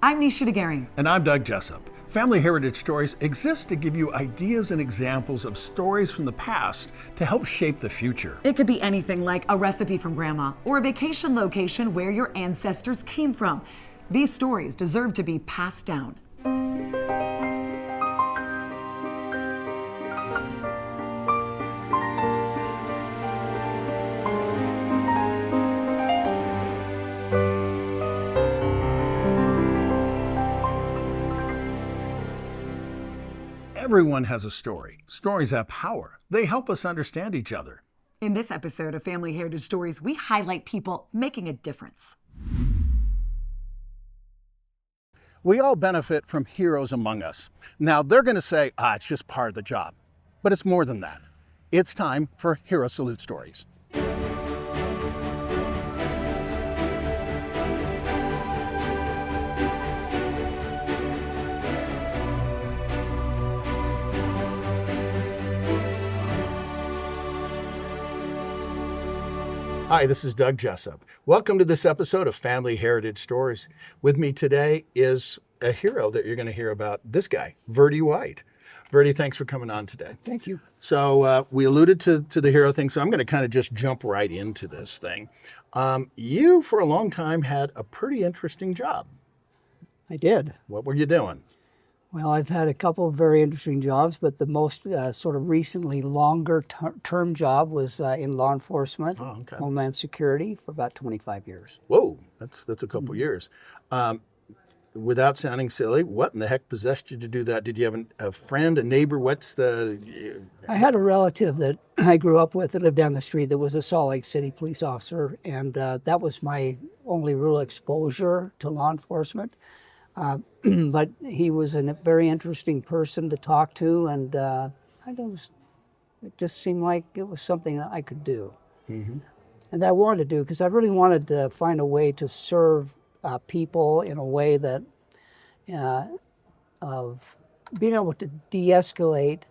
I'm Nisha DeGaring. And I'm Doug Jessup. Family Heritage Stories exist to give you ideas and examples of stories from the past to help shape the future. It could be anything like a recipe from Grandma or a vacation location where your ancestors came from. These stories deserve to be passed down. Everyone has a story. Stories have power. They help us understand each other. In this episode of Family Heritage Stories, we highlight people making a difference. We all benefit from heroes among us. Now, they're going to say, it's just part of the job. But it's more than that. It's time for Hero Salute Stories. Hi, this is Doug Jessup. Welcome to this episode of Family Heritage Stories. With me today is a hero that you're going to hear about, this guy, Verdi White. Verdi, thanks for coming on today. Thank you. So we alluded to the hero thing, so I'm going to kind of just jump right into this thing. You, for a long time, had a pretty interesting job. I did. What were you doing? Well, I've had a couple of very interesting jobs, but the most sort of recently longer term job was in law enforcement, Homeland Security, for about 25 years. Whoa, that's a couple years. Without sounding silly, what in the heck possessed you to do that? Did you have a friend, a neighbor? I had a relative that I grew up with that lived down the street that was a Salt Lake City police officer, and that was my only real exposure to law enforcement. But he was a very interesting person to talk to, and it just seemed like it was something that I could do. Mm-hmm. And that I wanted to do because I really wanted to find a way to serve people in a way that of being able to de-escalate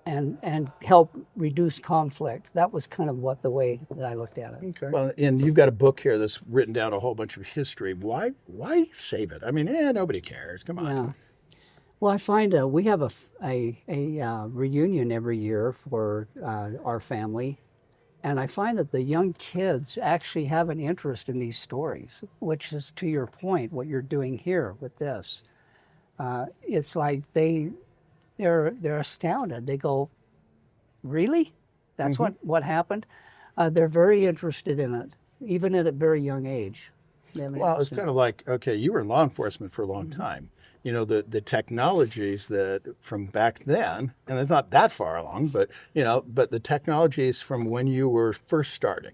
and help reduce conflict. That was kind of the way that I looked at it. Okay. Well, and you've got a book here that's written down a whole bunch of history. Why save it? I mean, nobody cares. Come on. Yeah. Well, I find we have a reunion every year for our family, and I find that the young kids actually have an interest in these stories, which is, to your point, what you're doing here with this. It's like they're astounded. They go, really? That's what happened? They're very interested in it, even at a very young age. Well, it's kind of like, okay, you were in law enforcement for a long time. You know, the technologies that from back then, and it's not that far along, but the technologies from when you were first starting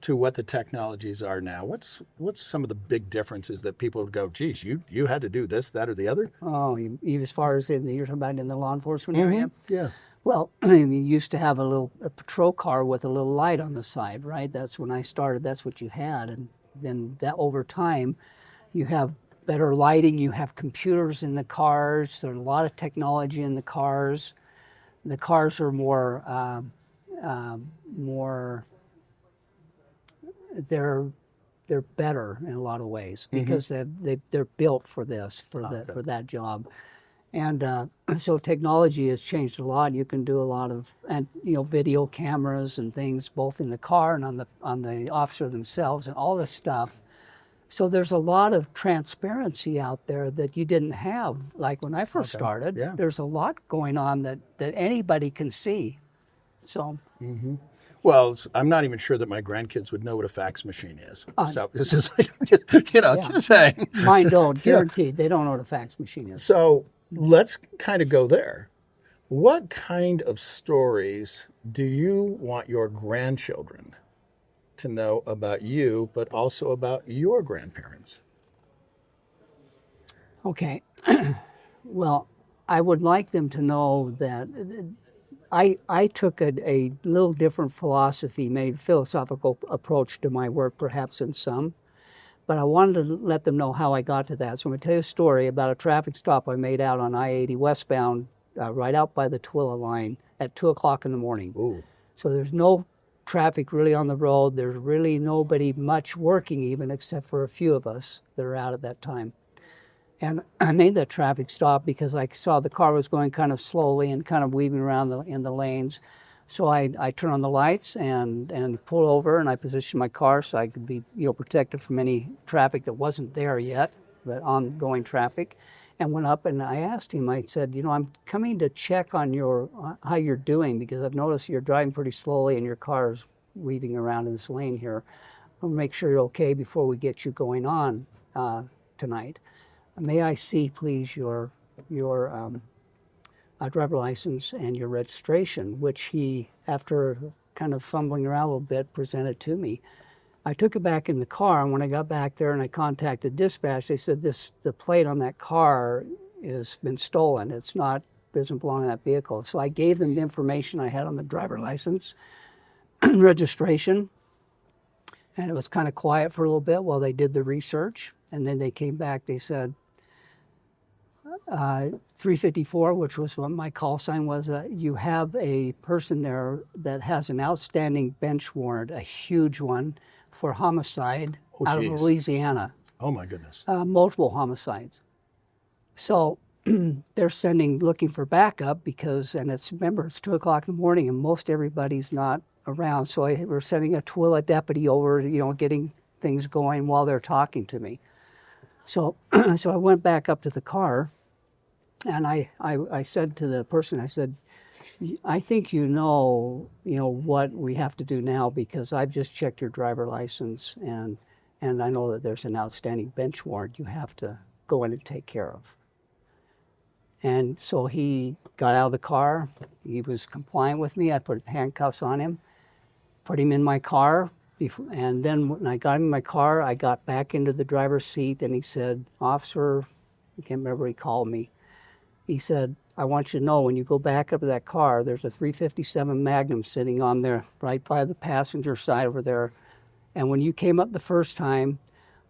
to what the technologies are now. What's some of the big differences that people would go, geez, you had to do this, that, or the other? Oh, as far as you're talking about in the law enforcement area? Yeah. Well, you used to have a patrol car with a little light on the side, right? That's when I started. That's what you had, and then that over time, you have better lighting. You have computers in the cars. There's a lot of technology in the cars. The cars are more. They're better in a lot of ways because they're built for this, for that job. And so technology has changed a lot. You can do a lot of video cameras and things both in the car and on the officer themselves and all this stuff. So there's a lot of transparency out there that you didn't have. Like when I first started, there's a lot going on that anybody can see. So. Mm-hmm. Well, I'm not even sure that my grandkids would know what a fax machine is. So it's just like, just saying. Mine don't, guaranteed. They don't know what a fax machine is. So let's kind of go there. What kind of stories do you want your grandchildren to know about you, but also about your grandparents? Okay. Well, I would like them to know that I took a little different philosophy, maybe philosophical approach to my work, perhaps in some, but I wanted to let them know how I got to that. So I'm going to tell you a story about a traffic stop I made out on I-80 westbound, right out by the Twilla line at 2 o'clock in the morning. Ooh. So there's no traffic really on the road. There's really nobody much working even, except for a few of us that are out at that time. And I made that traffic stop because I saw the car was going kind of slowly and kind of weaving around in the lanes. So I turned on the lights and pulled over, and I positioned my car so I could be protected from any traffic that wasn't there yet, but ongoing traffic. And went up and I asked him, I said, I'm coming to check on how you're doing, because I've noticed you're driving pretty slowly and your car is weaving around in this lane here. I'll make sure you're okay before we get you going on tonight. May I see, please, your driver license and your registration, which he, after kind of fumbling around a little bit, presented to me. I took it back in the car, and when I got back there and I contacted dispatch, they said the plate on that car has been stolen. Doesn't belong in that vehicle. So I gave them the information I had on the driver license registration, and it was kind of quiet for a little bit while they did the research, and then they came back. They said 354, which was what my call sign was, you have a person there that has an outstanding bench warrant, a huge one, for homicide out of Louisiana. Oh my goodness. Multiple homicides. So they're looking for backup remember, it's 2 o'clock in the morning and most everybody's not around. So we're sending a Tooele deputy over, getting things going while they're talking to me. So I went back up to the car, and I said to the person, I said, I think what we have to do now, because I've just checked your driver license and I know that there's an outstanding bench warrant you have to go in and take care of. And so he got out of the car. He was compliant with me. I put handcuffs on him, put him in my car. And then when I got him in my car, I got back into the driver's seat, and he said, "Officer," I can't remember what he called me. He said, "I want you to know, when you go back up to that car, there's a .357 Magnum sitting on there right by the passenger side over there. And when you came up the first time,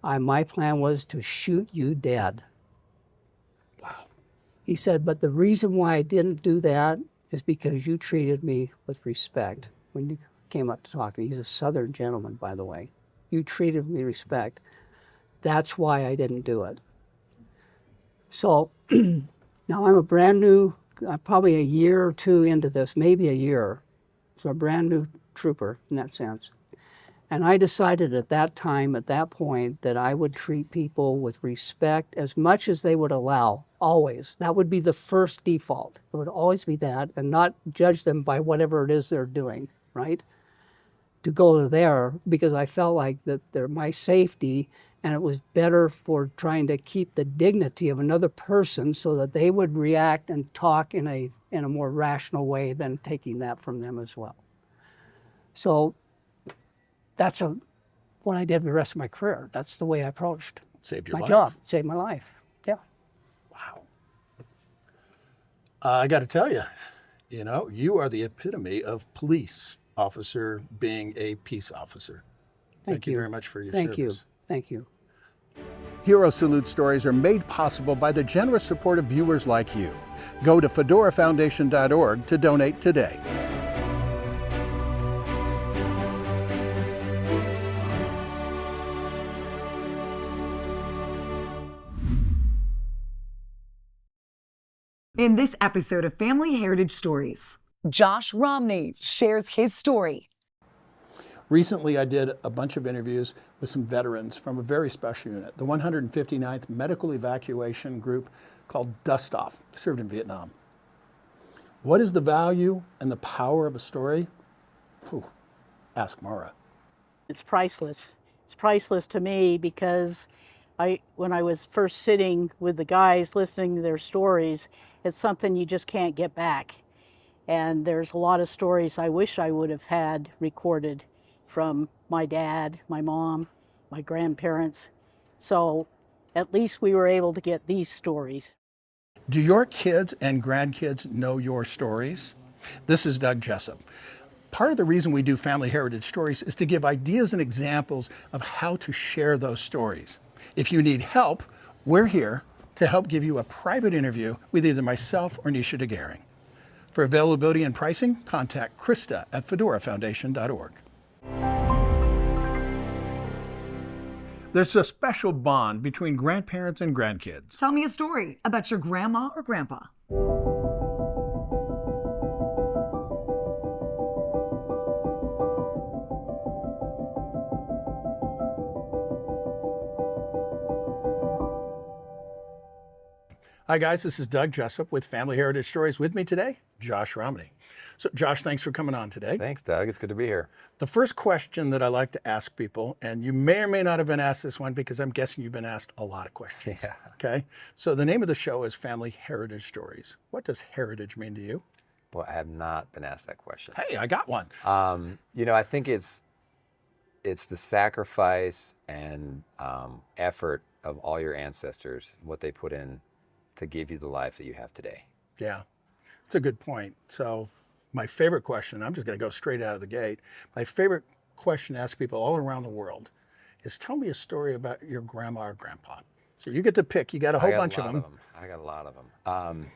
my plan was to shoot you dead." Wow. He said, "But the reason why I didn't do that is because you treated me with respect when you came up to talk to me." He's a Southern gentleman, by the way. "You treated me with respect. That's why I didn't do it." So now I'm a brand new, probably a year or two into this, maybe a year. So a brand new trooper in that sense. And I decided at that time, at that point, that I would treat people with respect as much as they would allow, always. That would be the first default. It would always be that, and not judge them by whatever it is they're doing, right? To go there, because I felt like that they're my safety, and it was better for trying to keep the dignity of another person so that they would react and talk in a more rational way than taking that from them as well. So that's what I did the rest of my career. That's the way I approached Saved your my life. job. Saved my life. Yeah. Wow. I got to tell you, you are the epitome of police officer being a peace officer. Thank you very much for your service. Thank you. Hero Salute stories are made possible by the generous support of viewers like you. Go to fedorafoundation.org to donate today. In this episode of Family Heritage Stories, Josh Romney shares his story. Recently, I did a bunch of interviews with some veterans from a very special unit, the 159th Medical Evacuation Group called Dust Off, served in Vietnam. What is the value and the power of a story? Ask Mara. It's priceless. It's priceless to me because when I was first sitting with the guys listening to their stories, it's something you just can't get back. And there's a lot of stories I wish I would have had recorded from my dad, my mom, my grandparents. So at least we were able to get these stories. Do your kids and grandkids know your stories? This is Doug Jessup. Part of the reason we do Family Heritage Stories is to give ideas and examples of how to share those stories. If you need help, we're here to help give you a private interview with either myself or Nisha DeGaring. For availability and pricing, contact Krista at fedorafoundation.org. There's a special bond between grandparents and grandkids. Tell me a story about your grandma or grandpa. Hi guys, this is Doug Jessup with Family Heritage Stories. With me today, Josh Romney. So Josh, thanks for coming on today. Thanks, Doug. It's good to be here. The first question that I like to ask people, and you may or may not have been asked this one because I'm guessing you've been asked a lot of questions. Yeah. Okay. So the name of the show is Family Heritage Stories. What does heritage mean to you? Well, I have not been asked that question. Hey, I got one. I think it's the sacrifice and effort of all your ancestors, what they put in to give you the life that you have today. Yeah, it's a good point. So my favorite question, I'm just going to go straight out of the gate. My favorite question to ask people all around the world is tell me a story about your grandma or grandpa. So you get to pick, you got a whole bunch of them. I got a lot of them.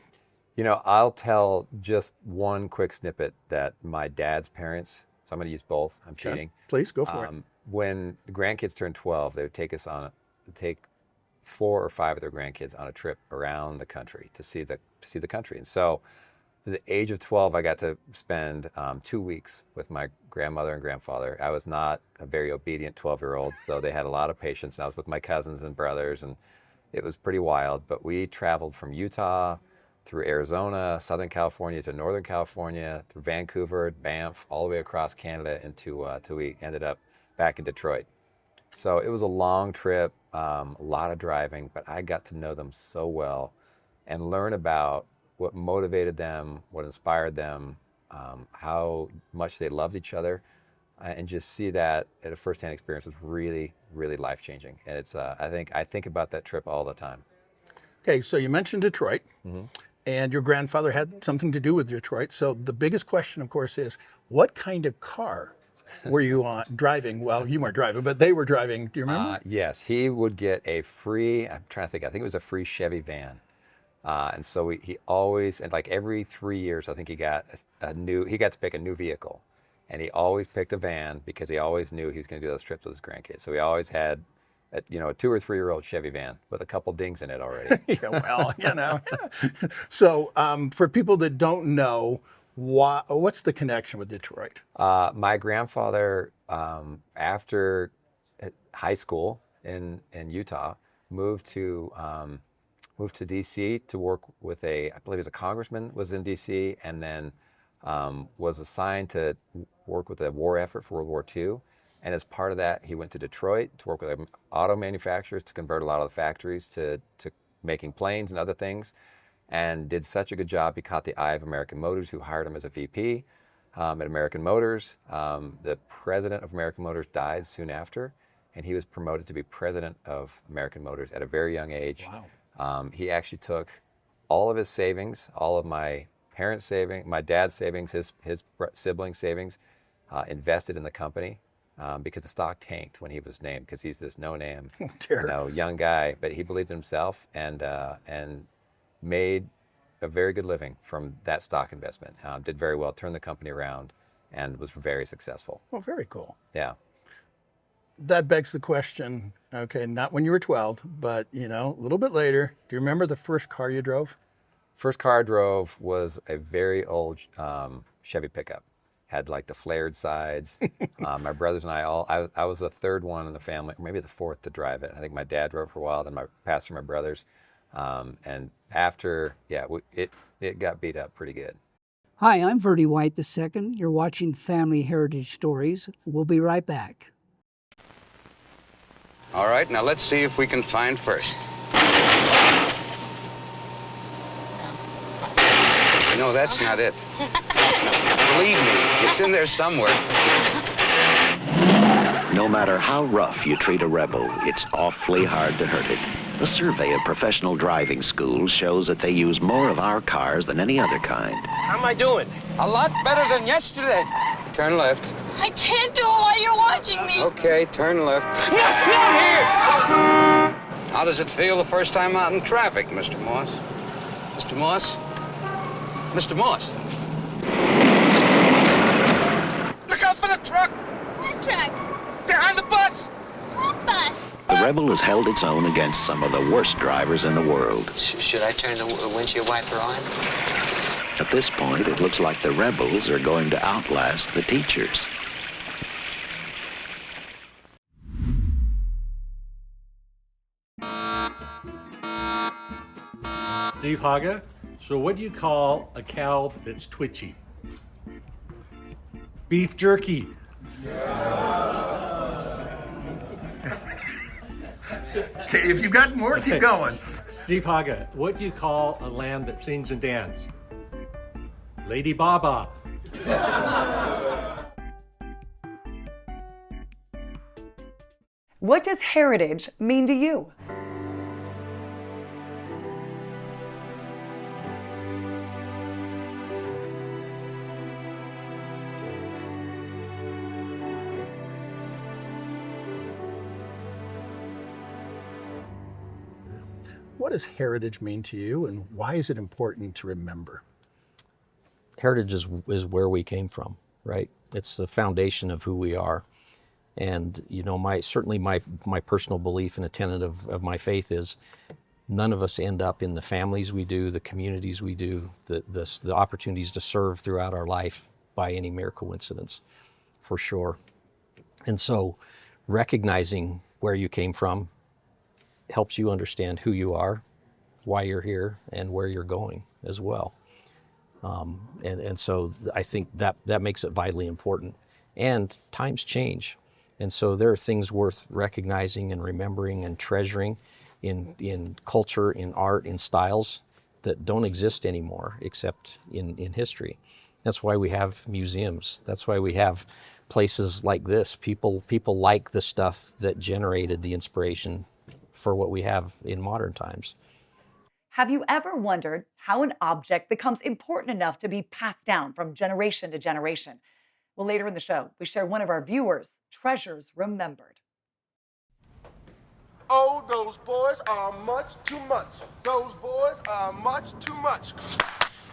I'll tell just one quick snippet that my dad's parents, so I'm going to use both, I'm cheating. Please, go for it. When the grandkids turned 12, they would take 4 or 5 of their grandkids on a trip around the country to see the country. And so at the age of 12, I got to spend 2 weeks with my grandmother and grandfather. I was not a very obedient 12-year-old, so they had a lot of patience. And I was with my cousins and brothers, and it was pretty wild. But we traveled from Utah through Arizona, Southern California to Northern California, through Vancouver, Banff, all the way across Canada till we ended up back in Detroit. So it was a long trip, a lot of driving, but I got to know them so well and learn about what motivated them, what inspired them, how much they loved each other, and just see that at a firsthand experience was really, really life-changing. And it's, I think about that trip all the time. Okay, so you mentioned Detroit, and your grandfather had something to do with Detroit. So the biggest question, of course, is what kind of car were you driving? Well, you weren't driving, but they were driving. Do you remember? Yes, he would get a free, I'm trying to think, I think it was a free Chevy van. And so he always, and like every 3 years, I think he got he got to pick a new vehicle. And he always picked a van because he always knew he was going to do those trips with his grandkids. So he always had a 2 or 3 year old Chevy van with a couple dings in it already. Yeah, well, So for people that don't know, what's the connection with Detroit? My grandfather, after high school in Utah, moved to D.C. to work with I believe he was a congressman, was in D.C., and then was assigned to work with the war effort for World War II. And as part of that, he went to Detroit to work with auto manufacturers to convert a lot of the factories to making planes and other things, and did such a good job. He caught the eye of American Motors, who hired him as a VP at American Motors. The president of American Motors died soon after, and he was promoted to be president of American Motors at a very young age. Wow. He actually took all of his savings, all of my parents' savings, my dad's savings, his siblings' savings, invested in the company. Because the stock tanked when he was named, because he's this no-name, young guy, but he believed in himself and made a very good living from that stock investment. Did very well, turned the company around, and was very successful. Well, very cool. Yeah. That begs the question, okay, not when you were 12, but, a little bit later, do you remember the first car you drove? First car I drove was a very old Chevy pickup. Had like the flared sides. My brothers and I was the third one in the family, or maybe the fourth to drive it. I think my dad drove for a while, then my pastor, my brothers. And after, it got beat up pretty good. Hi, I'm Verdi White II. You're watching Family Heritage Stories. We'll be right back. All right, now let's see if we can find first. No, that's not it. No, believe me, it's in there somewhere. No matter how rough you treat a rebel, it's awfully hard to hurt it. A survey of professional driving schools shows that they use more of our cars than any other kind. How am I doing? A lot better than yesterday. Turn left. I can't do it while you're watching me. Okay, turn left. Not here! How does it feel the first time out in traffic, Mr. Moss? Mr. Moss? Mr. Moss? Look out for the truck! What truck? Behind the bus! What bus? The Rebel has held its own against some of the worst drivers in the world. Should I turn the windshield wiper on? At this point, it looks like the Rebels are going to outlast the teachers. Steve Haga, so what do you call a cow that's twitchy? Beef jerky. Okay, if you've got more, keep going. Steve Haga, what do you call a lamb that sings and dances? Lady Baba. What does heritage mean to you? What does heritage mean to you, and why is it important to remember? Heritage is where we came from, right? It's the foundation of who we are. And you know, my personal belief and a tenet of my faith is none of us end up in the families we do, the communities we do, the opportunities to serve throughout our life by any mere coincidence, for sure. And so recognizing where you came from helps you understand who you are, why you're here, and where you're going as well. And so I think that makes it vitally important. And times change. And so there are things worth recognizing and remembering and treasuring in culture, in art, in styles that don't exist anymore except in history. That's why we have museums. That's why we have places like this. People like the stuff that generated the inspiration for what we have in modern times. Have you ever wondered how an object becomes important enough to be passed down from generation to generation? Well, later in the show, we share one of our viewers' treasures remembered. Oh, those boys are much too much. Those boys are much too much.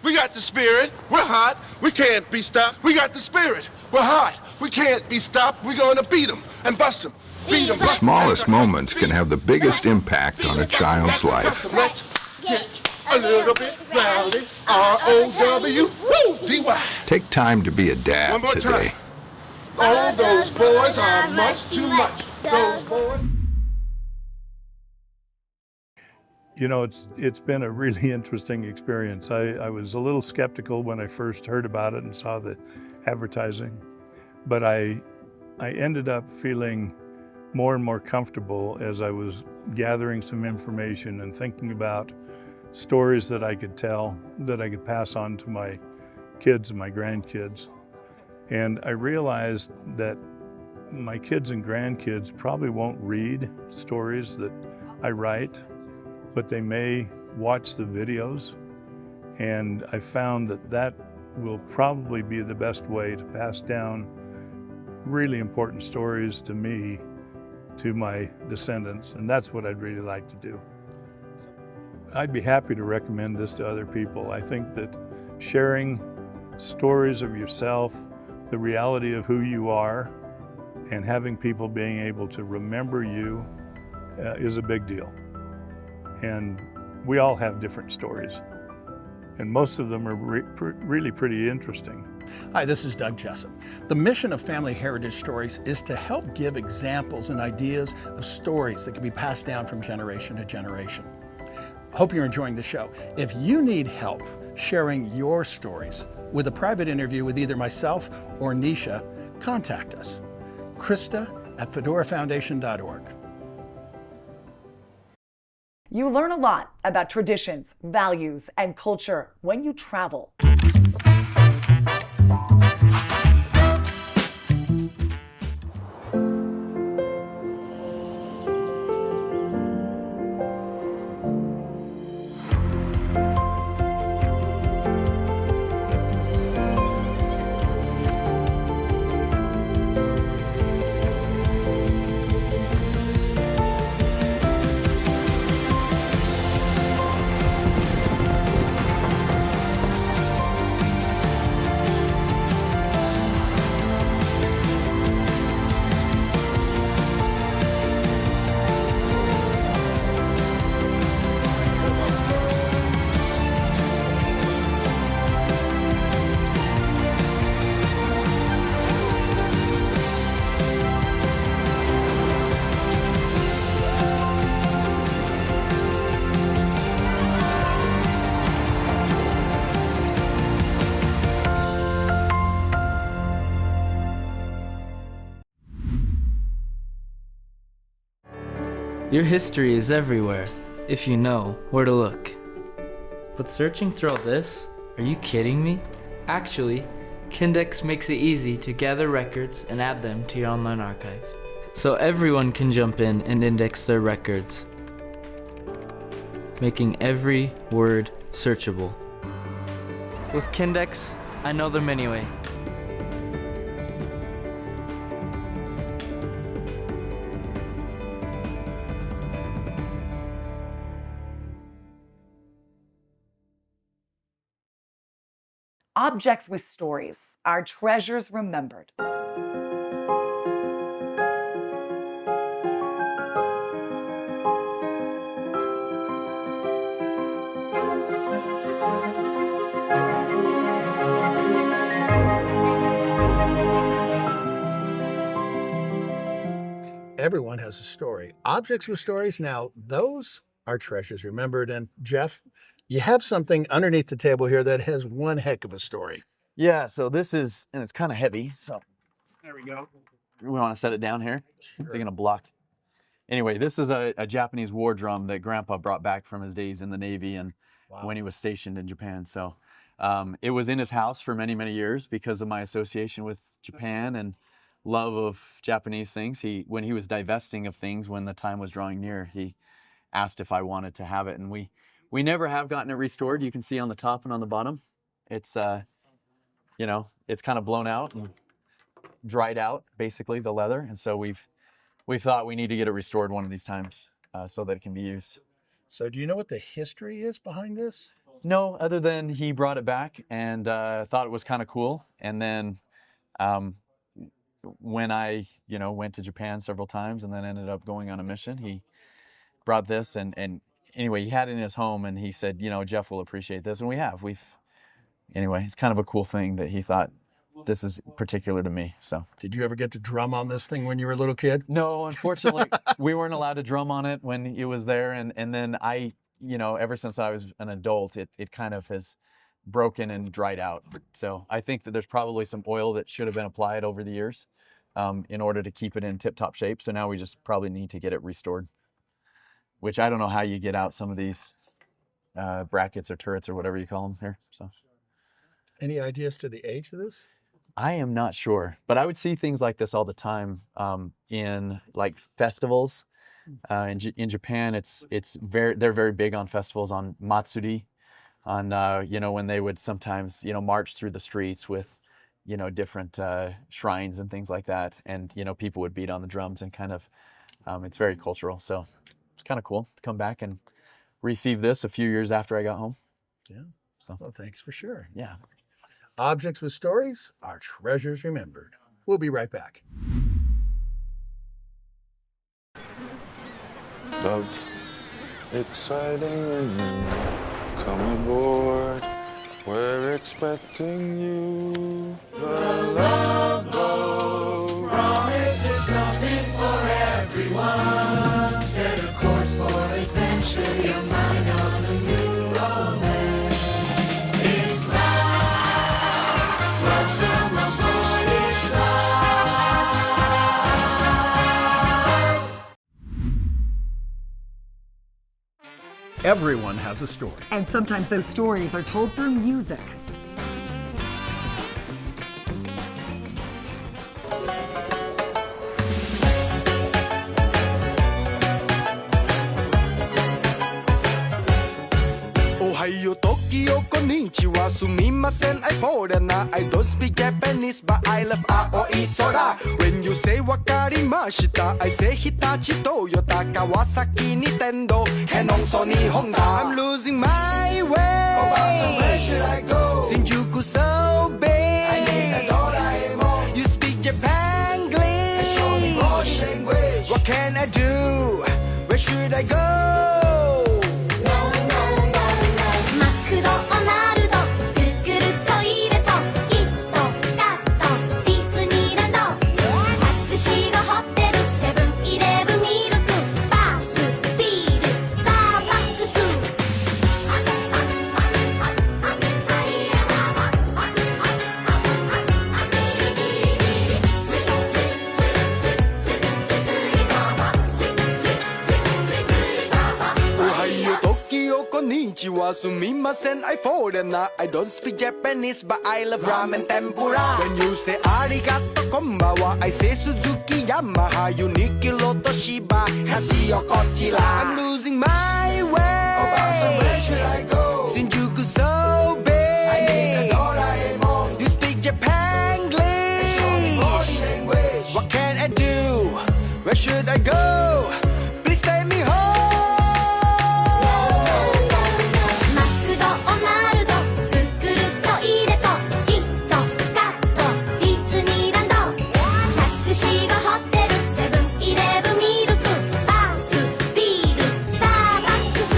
We got the spirit. We're hot. We can't be stopped. We got the spirit. We're hot. We can't be stopped. We're going to beat them and bust them. Beat them. The smallest moments can have the biggest impact on a child's life. Let's get a little bit rowdy. R-O-W-D-Y. Take time to be a dad One more today. time. Oh, those boys are much too much. Those boys. You know, it's been a really interesting experience. I was a little skeptical when I first heard about it and saw the advertising, but I ended up feeling more and more comfortable as I was gathering some information and thinking about stories that I could tell, that I could pass on to my kids and my grandkids. And I realized that my kids and grandkids probably won't read stories that I write, but they may watch the videos. And I found that will probably be the best way to pass down really important stories to me, to my descendants, and that's what I'd really like to do. I'd be happy to recommend this to other people. I think that sharing stories of yourself, the reality of who you are, and having people being able to remember you is a big deal. And we all have different stories, and most of them are really pretty interesting. Hi, this is Doug Jessup. The mission of Family Heritage Stories is to help give examples and ideas of stories that can be passed down from generation to generation. Hope you're enjoying the show. If you need help sharing your stories with a private interview with either myself or Nisha, contact us. Krista@fedorafoundation.org. You learn a lot about traditions, values, and culture when you travel. Your history is everywhere, if you know where to look. But searching through all this? Are you kidding me? Actually, Kindex makes it easy to gather records and add them to your online archive. So everyone can jump in and index their records, making every word searchable. With Kindex, I know them anyway. Objects with stories, our treasures remembered. Everyone has a story. Objects with stories, now those are treasures remembered. And Jeff, you have something underneath the table here that has one heck of a story. Yeah, so this is, and it's kind of heavy, so there we go. We want to set it down here. Sure. It's going to block. Anyway, this is a Japanese war drum that Grandpa brought back from his days in the Navy and when he was stationed in Japan. So it was in his house for many, many years because of my association with Japan and love of Japanese things. When he was divesting of things, when the time was drawing near, he asked if I wanted to have it, and we never have gotten it restored. You can see on the top and on the bottom, it's you know, it's kind of blown out and dried out, basically, the leather. And so we've thought we need to get it restored one of these times so that it can be used. So do you know what the history is behind this? No, other than he brought it back and thought it was kind of cool. And then when I, went to Japan several times and then ended up going on a mission, he brought this and anyway, he had it in his home and he said, Jeff will appreciate this. And anyway, it's kind of a cool thing that he thought this is particular to me. So, did you ever get to drum on this thing when you were a little kid? No, unfortunately, we weren't allowed to drum on it when it was there. And then I, ever since I was an adult, it kind of has broken and dried out. So I think that there's probably some oil that should have been applied over the years in order to keep it in tip-top shape. So now we just probably need to get it restored, which I don't know how you get out some of these brackets or turrets or whatever you call them here. So, any ideas to the age of this? I am not sure, but I would see things like this all the time in like festivals. In Japan, they're very big on festivals, on matsuri, on when they would sometimes march through the streets with different shrines and things like that, and people would beat on the drums and kind of it's very cultural. So it's kind of cool to come back and receive this a few years after I got home. Yeah. So well, thanks for sharing. Yeah. Objects with stories are treasures remembered. We'll be right back. Love, exciting, come aboard, we're expecting you. The Love Boat promises something for everyone. Set a course for adventure, your mind on a new romance. It's love, welcome aboard, it's love. Everyone has a story. And sometimes those stories are told through music. Ohio, Tokyo, konnichiwa, sumimasen, I foreigner. I don't speak Japanese, but I love Aoi Sora. When you say wakarimashita, I say Hitachi, Toyota, Kawasaki, Nintendo, Canon, Sony, Honda. I'm losing my way. Oh, so where should I go? Shinjuku so big. I need a Doraemon. You speak Japanglish. And show me English language. What can I do? Where should I go? konnichiwa, sumimasen, I foreigner. I don't speak Japanese, but I love ramen tempura. When you say arigato konbawa, I say Suzuki, Yamaha, Uniqlo, Toshiba, Casio, Kochila. I'm losing my way. Oh, so where should I go? Shinjuku so big. I need a Doraemon. You speak Japanglish. What can I do? Where should I go? Please take me home. マクドナルドクックルトイレとキットカットディズニーランドタクシーがホテルセブンイレブンミルクバスビールスターバックス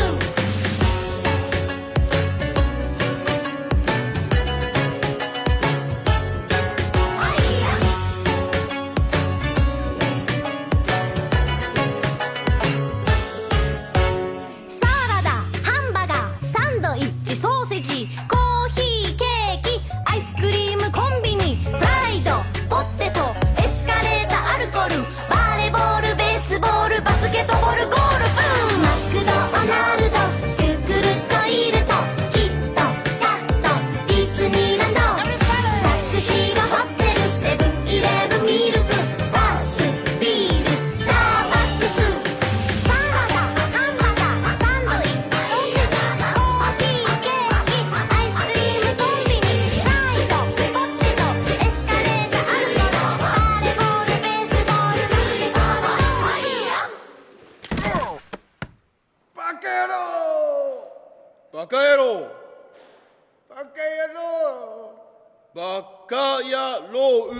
サラダハンバーガーサンドイッチソーセージコーヒーケーキアイスクリームコンビニフライドポテトエスカレーターアルコールバレーボールベースボールバスケットボールゴールフマクドナルドクックルトイレとキットカットディズニーランドタクシーがホテルセブンイレブンミルクバスビールスターバックスサラダハンバーガーサンドイッチソーセージコーヒーケーキアイスクリームコンビニフライドポテトエスカレーターアルコールバレーボールベースボールスリーソーバカ野郎バカ野郎バカ野郎バカ野郎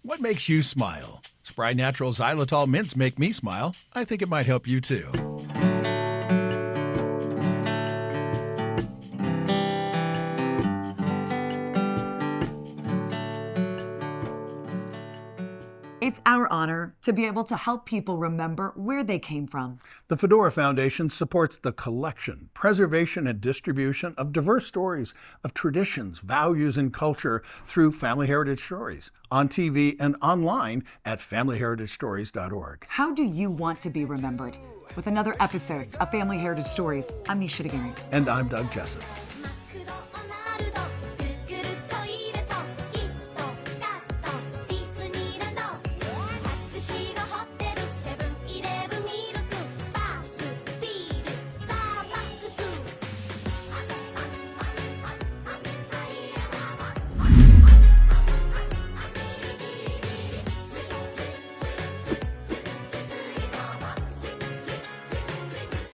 What makes you smile? Spry Natural Xylitol mints make me smile. I think it might help you too. It's our honor to be able to help people remember where they came from. The Fedora Foundation supports the collection, preservation, and distribution of diverse stories of traditions, values, and culture through Family Heritage Stories, on TV and online at familyheritagestories.org. How do you want to be remembered? With another episode of Family Heritage Stories, I'm Nisha Dagari. And I'm Doug Jessup.